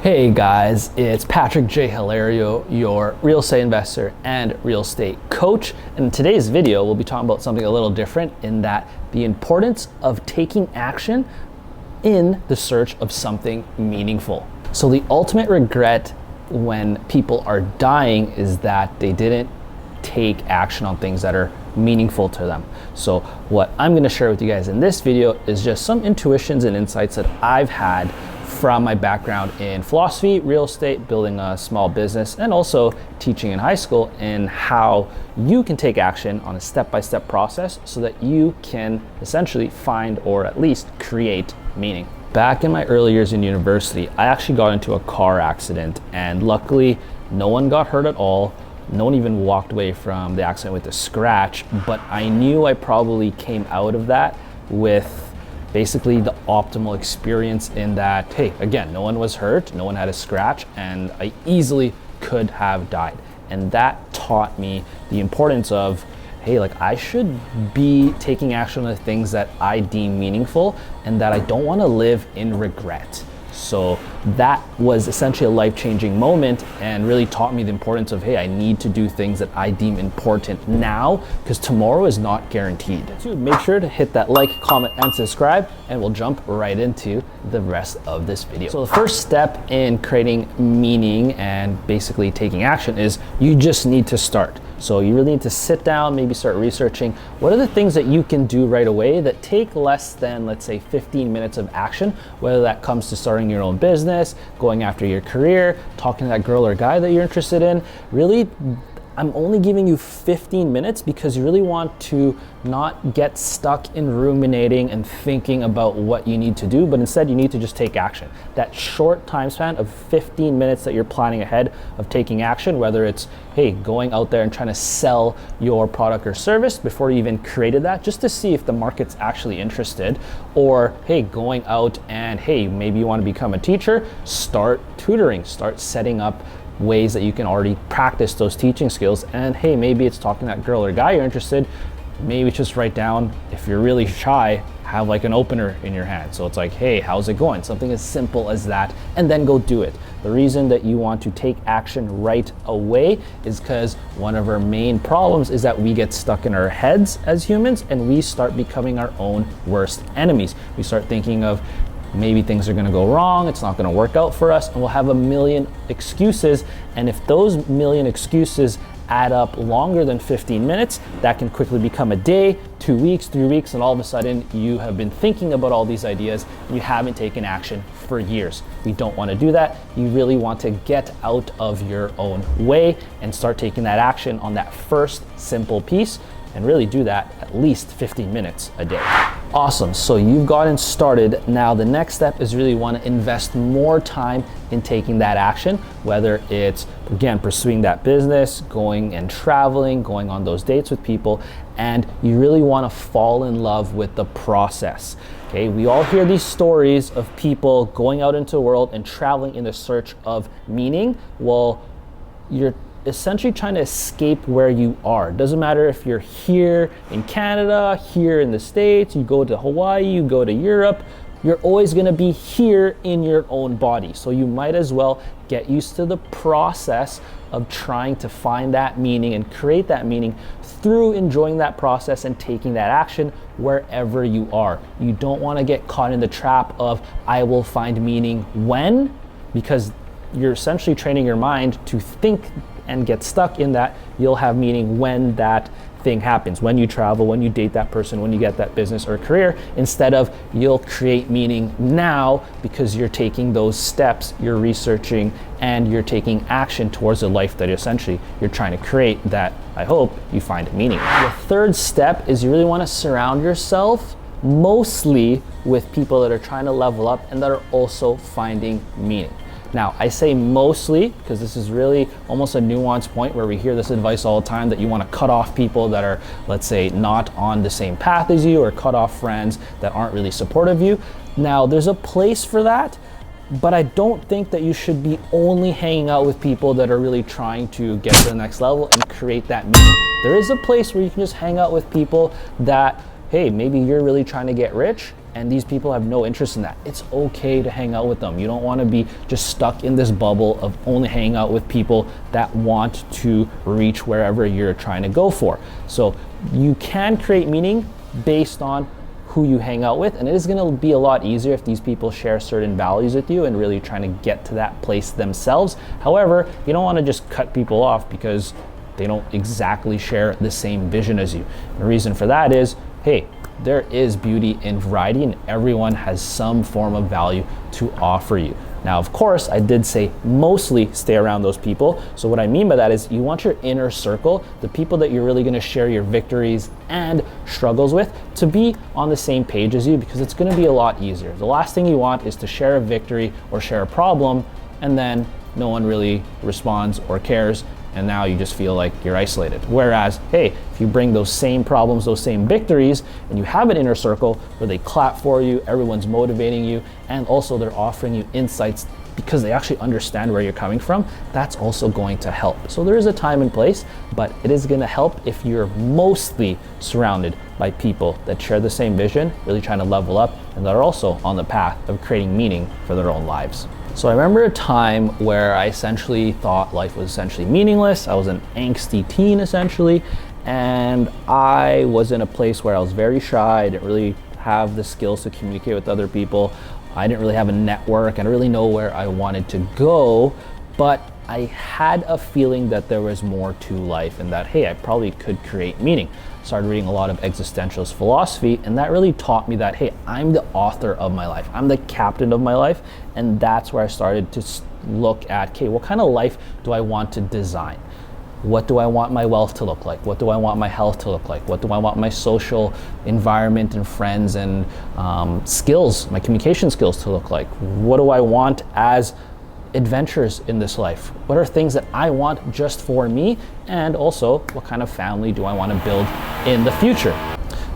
Hey guys, it's Patrick J. Hilario, your real estate investor and real estate coach. And in today's video, we'll be talking about something a little different in that the importance of taking action in the search of something meaningful. So the ultimate regret when people are dying is that they didn't take action on things that are meaningful to them. So what I'm going to share with you guys in this video is just some intuitions and insights that I've had from my background in philosophy, real estate, building a small business, and also teaching in high school, and how you can take action on a step-by-step process so that you can essentially find or at least create meaning. Back in my early years in university, I actually got into a car accident, and luckily no one got hurt at all. No one even walked away from the accident with a scratch, but I knew I probably came out of that with basically the optimal experience in that, hey, again, no one was hurt, no one had a scratch, and I easily could have died. And that taught me the importance of, hey, like I should be taking action on the things that I deem meaningful and that I don't want to live in regret. So that was essentially a life-changing moment and really taught me the importance of, hey, I need to do things that I deem important now because tomorrow is not guaranteed. So make sure to hit that like, comment, and subscribe, and we'll jump right into the rest of this video. So the first step in creating meaning and basically taking action is you just need to start. So you really need to sit down, maybe start researching what are the things that you can do right away that take less than, let's say, 15 minutes of action, whether that comes to starting your own business, going after your career, talking to that girl or guy that you're interested in. Really, I'm only giving you 15 minutes because you really want to not get stuck in ruminating and thinking about what you need to do, but instead you need to just take action. That short time span of 15 minutes that you're planning ahead of taking action, whether it's, hey, going out there and trying to sell your product or service before you even created that, just to see if the market's actually interested, or hey, going out and hey, maybe you want to become a teacher, start tutoring, start setting up ways that you can already practice those teaching skills. And hey, maybe it's talking to that girl or guy you're interested, maybe just write down, if you're really shy, have like an opener in your hand. So it's like, hey, how's it going? Something as simple as that, and then go do it. The reason that you want to take action right away is because one of our main problems is that we get stuck in our heads as humans and we start becoming our own worst enemies. We start thinking of, maybe things are going to go wrong, it's not going to work out for us, and we'll have a million excuses. And if those million excuses add up longer than 15 minutes, that can quickly become a day, 2 weeks, 3 weeks, and all of a sudden you have been thinking about all these ideas and you haven't taken action for years. We don't want to do that. You really want to get out of your own way and start taking that action on that first simple piece, and really do that at least 15 minutes a day. Awesome, so you've gotten started. Now the next step is really want to invest more time in taking that action, whether it's, again, pursuing that business, going and traveling, going on those dates with people, and you really want to fall in love with the process. Okay, we all hear these stories of people going out into the world and traveling in the search of meaning. Well, you're essentially trying to escape where you are. It doesn't matter if you're here in Canada, here in the States, you go to Hawaii, you go to Europe, you're always going to be here in your own body. So you might as well get used to the process of trying to find that meaning and create that meaning through enjoying that process and taking that action wherever you are. You don't want to get caught in the trap of, I will find meaning when, because you're essentially training your mind to think and get stuck in that you'll have meaning when that thing happens, when you travel, when you date that person, when you get that business or career, instead of you'll create meaning now because you're taking those steps, you're researching, and you're taking action towards the life that essentially you're trying to create, that I hope you find meaning. The third step is you really want to surround yourself mostly with people that are trying to level up and that are also finding meaning. Now, I say mostly because this is really almost a nuanced point where we hear this advice all the time that you want to cut off people that are, let's say, not on the same path as you, or cut off friends that aren't really supportive of you. Now, there's a place for that, but I don't think that you should be only hanging out with people that are really trying to get to the next level and create that meaning. There is a place where you can just hang out with people that, hey, maybe you're really trying to get rich and these people have no interest in that. It's okay to hang out with them. You don't want to be just stuck in this bubble of only hanging out with people that want to reach wherever you're trying to go for. So you can create meaning based on who you hang out with, and it is going to be a lot easier if these people share certain values with you and really trying to get to that place themselves. However, you don't want to just cut people off because they don't exactly share the same vision as you. The reason for that is, hey, there is beauty in variety and everyone has some form of value to offer you. Now, of course, I did say mostly stay around those people. So what I mean by that is you want your inner circle, the people that you're really going to share your victories and struggles with, to be on the same page as you, because it's going to be a lot easier. The last thing you want is to share a victory or share a problem and then no one really responds or cares, and now you just feel like you're isolated. Whereas, hey, if you bring those same problems, those same victories, and you have an inner circle where they clap for you, everyone's motivating you, and also they're offering you insights because they actually understand where you're coming from, that's also going to help. So there is a time and place, but it is gonna help if you're mostly surrounded by people that share the same vision, really trying to level up, and that are also on the path of creating meaning for their own lives. So I remember a time where I essentially thought life was essentially meaningless. I was an angsty teen essentially, and I was in a place where I was very shy. I didn't really have the skills to communicate with other people. I didn't really have a network. I didn't really know where I wanted to go, but I had a feeling that there was more to life and that, hey, I probably could create meaning. Started reading a lot of existentialist philosophy, and that really taught me that, hey, I'm the author of my life. I'm the captain of my life, and that's where I started to look at, okay, what kind of life do I want to design? What do I want my wealth to look like? What do I want my health to look like? What do I want my social environment and friends and skills, my communication skills to look like? What do I want as adventures in this life? What are things that I want just for me? And also, what kind of family do I want to build in the future?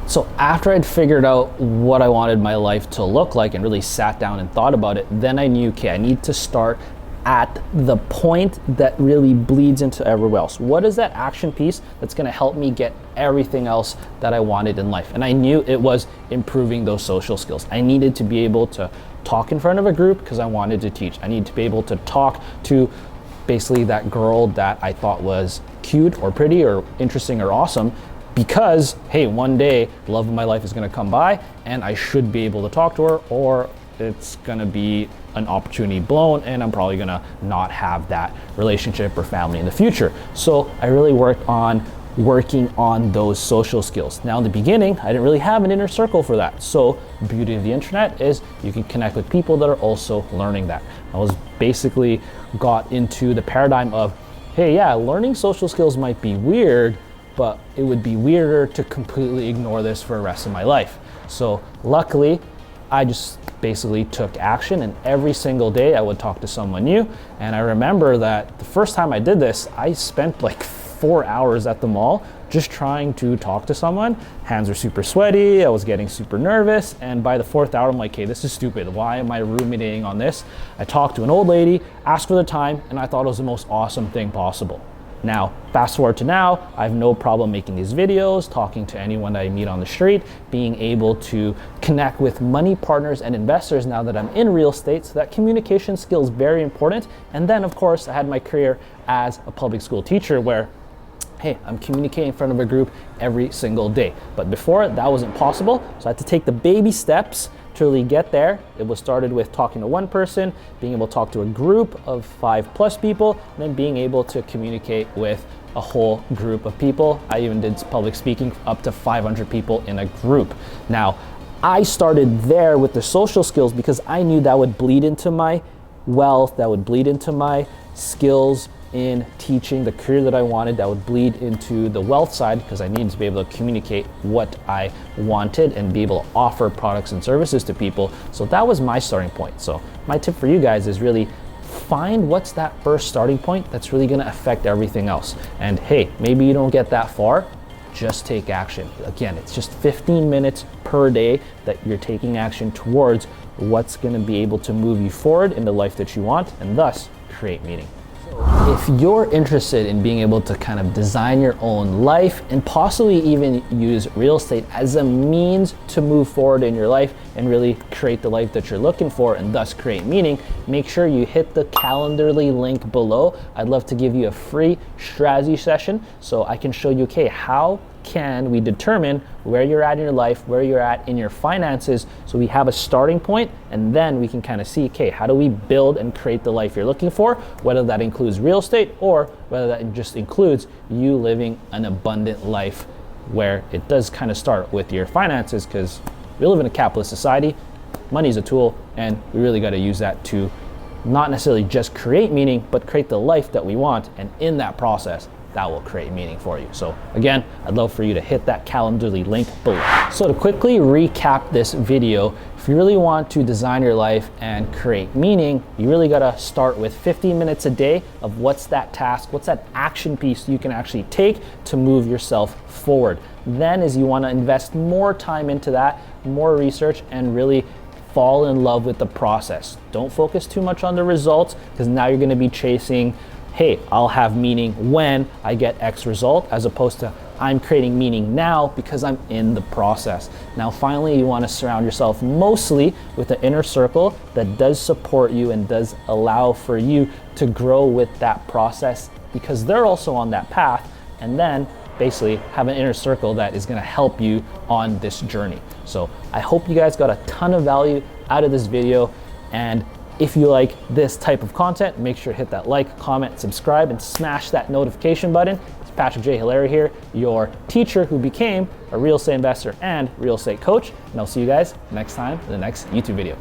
So after I'd figured out what I wanted my life to look like and really sat down and thought about it, then I knew, okay, I need to start at the point that really bleeds into everywhere else. What is that action piece that's going to help me get everything else that I wanted in life? And I knew it was improving those social skills. I needed to be able to talk in front of a group because I wanted to teach. I needed to be able to talk to basically that girl that I thought was cute or pretty or interesting or awesome, because, hey, one day the love of my life is going to come by and I should be able to talk to her, or it's going to be an opportunity blown and I'm probably going to not have that relationship or family in the future. So I really worked on working on those social skills. Now in the beginning, I didn't really have an inner circle for that. So the beauty of the internet is you can connect with people that are also learning that. I was basically got into the paradigm of, hey, yeah, learning social skills might be weird, but it would be weirder to completely ignore this for the rest of my life. So luckily, I just basically took action, and every single day I would talk to someone new. And I remember that the first time I did this, I spent like 4 hours at the mall just trying to talk to someone. Hands were super sweaty, I was getting super nervous, and by the 4th hour I'm like, okay, this is stupid. Why am I ruminating on this? I talked to an old lady, asked for the time, and I thought it was the most awesome thing possible. Now, fast forward to now, I have no problem making these videos, talking to anyone that I meet on the street, being able to connect with money partners and investors now that I'm in real estate. So that communication skill is very important. And then of course, I had my career as a public school teacher where, hey, I'm communicating in front of a group every single day. But before, that wasn't possible. So I had to take the baby steps to really get there. It was started with talking to one person, being able to talk to a group of 5+ people, and then being able to communicate with a whole group of people. I even did public speaking up to 500 people in a group. Now, I started there with the social skills because I knew that would bleed into my wealth, that would bleed into my skills in teaching, the career that I wanted, that would bleed into the wealth side because I needed to be able to communicate what I wanted and be able to offer products and services to people. So that was my starting point. So my tip for you guys is really find what's that first starting point that's really going to affect everything else. And hey, maybe you don't get that far, just take action. Again, it's just 15 minutes per day that you're taking action towards what's going to be able to move you forward in the life that you want and thus create meaning. If you're interested in being able to kind of design your own life and possibly even use real estate as a means to move forward in your life and really create the life that you're looking for and thus create meaning, make sure you hit the Calendly link below. I'd love to give you a free strategy session so I can show you, okay, how can we determine where you're at in your life, where you're at in your finances, so we have a starting point, and then we can kind of see, okay, how do we build and create the life you're looking for, whether that includes real estate or whether that just includes you living an abundant life where it does kind of start with your finances, because we live in a capitalist society. Money is a tool, and we really got to use that to not necessarily just create meaning, but create the life that we want, and in that process, that will create meaning for you. So again, I'd love for you to hit that Calendly link below. So to quickly recap this video, if you really want to design your life and create meaning, you really gotta start with 15 minutes a day of what's that task, what's that action piece you can actually take to move yourself forward. Then as you wanna invest more time into that, more research, and really fall in love with the process. Don't focus too much on the results, because now you're gonna be chasing, hey, I'll have meaning when I get X result, as opposed to I'm creating meaning now because I'm in the process. Now, finally, you want to surround yourself mostly with an inner circle that does support you and does allow for you to grow with that process, because they're also on that path. And then basically have an inner circle that is going to help you on this journey. So I hope you guys got a ton of value out of this video, and if you like this type of content, make sure to hit that like, comment, subscribe, and smash that notification button. It's Patrick J. Hilaire here, your teacher who became a real estate investor and real estate coach. And I'll see you guys next time in the next YouTube video.